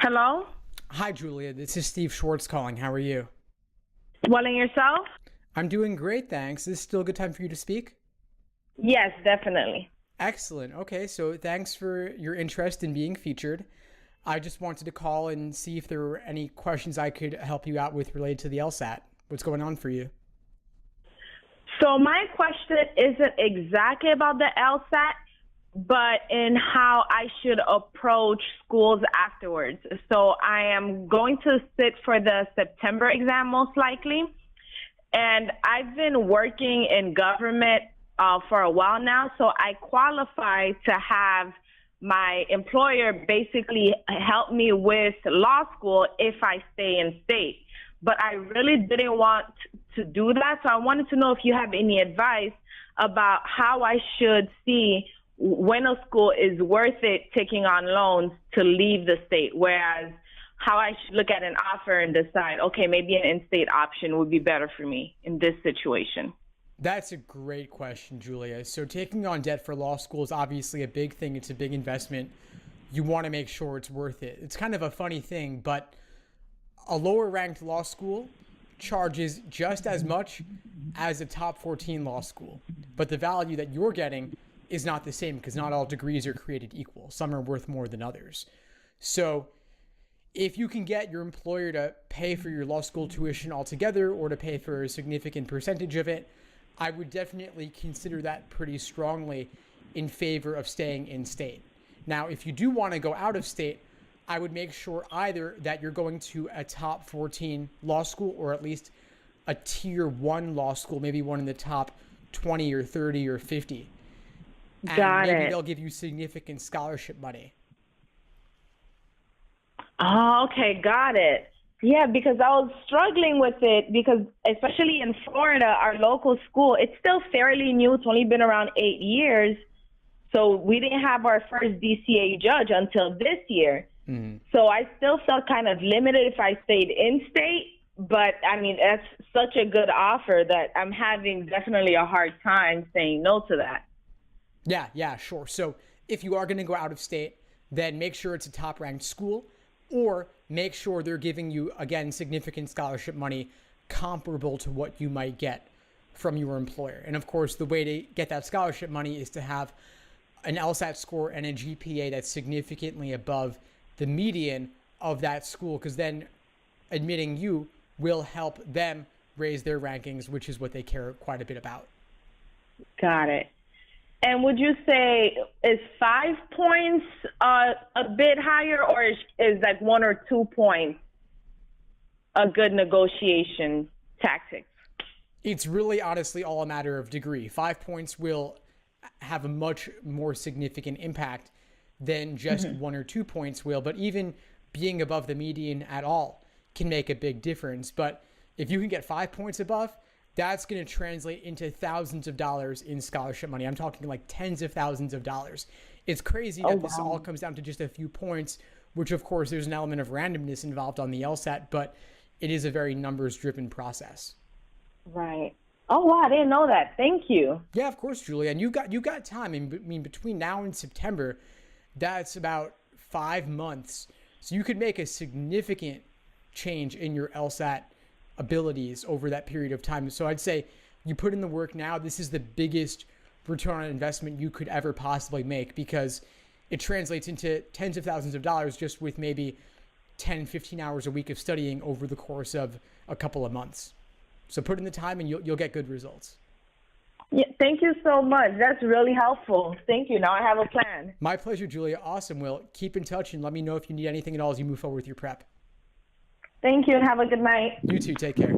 Hello? Hi, Julia. This is Steve Schwartz calling. How are you? Well, and yourself? I'm doing great, thanks. Is this still a good time for you to speak? Yes, definitely. Excellent. Okay, so thanks for your interest in being featured. I just wanted to call and see if there were any questions I could help you out with related to the LSAT. What's going on for you? So my question isn't exactly about the LSAT, but in how I should approach schools afterwards. So I am going to sit for the September exam most likely. And I've been working in government for a while now, so I qualify to have my employer basically help me with law school if I stay in state. But I really didn't want to do that, so I wanted to know if you have any advice about how I should see when a school is worth it taking on loans to leave the state, whereas how I should look at an offer and decide, okay, maybe an in-state option would be better for me in this situation. That's a great question, Julia. So taking on debt for law school is obviously a big thing. It's a big investment. You want to make sure it's worth it. It's kind of a funny thing, but a lower ranked law school charges just as much as a top 14 law school. But the value that you're getting is not the same because not all degrees are created equal. Some are worth more than others. So if you can get your employer to pay for your law school tuition altogether or to pay for a significant percentage of it, I would definitely consider that pretty strongly in favor of staying in state. Now, if you do want to go out of state, I would make sure either that you're going to a top 14 law school or at least a tier 1 law school, maybe one in the top 20 or 30 or 50. And Got maybe it. they'll give you significant scholarship money. Oh, okay, got it. Yeah, because I was struggling with it because especially in Florida, our local school, it's still fairly new. It's only been around 8 years. So we didn't have our first DCA judge until this year. So I still felt kind of limited if I stayed in state. But I mean, that's such a good offer that I'm having definitely a hard time saying no to that. Yeah, sure. So if you are going to go out of state, then make sure it's a top ranked school or make sure they're giving you, again, significant scholarship money comparable to what you might get from your employer. And of course, the way to get that scholarship money is to have an LSAT score and a GPA that's significantly above the median of that school, because then admitting you will help them raise their rankings, which is what they care quite a bit about. Got it. And would you say is 5 points a bit higher, or is like 1 or 2 points a good negotiation tactic? It's really honestly all a matter of degree. 5 points will have a much more significant impact than just 1 or 2 points will, but even being above the median at all can make a big difference. But if you can get 5 points above, that's going to translate into thousands of dollars in scholarship money. I'm talking like tens of thousands of dollars. It's crazy that this all comes down to just a few points, which of course there's an element of randomness involved on the LSAT, but it is a very numbers driven process. Right. Oh, wow, I didn't know that. Thank you. Yeah, of course, Julia. And you got time. I mean, between now and September, that's about 5 months. So you could make a significant change in your LSAT abilities over that period of time. So I'd say you put in the work now. This is the biggest return on investment you could ever possibly make because it translates into tens of thousands of dollars just with maybe 10, 15 hours a week of studying over the course of a couple of months. So put in the time and you'll get good results. Yeah, thank you so much. That's really helpful. Thank you. Now I have a plan. My pleasure, Julia. Awesome. Well, keep in touch and let me know if you need anything at all as you move forward with your prep. Thank you and have a good night. You too. Take care.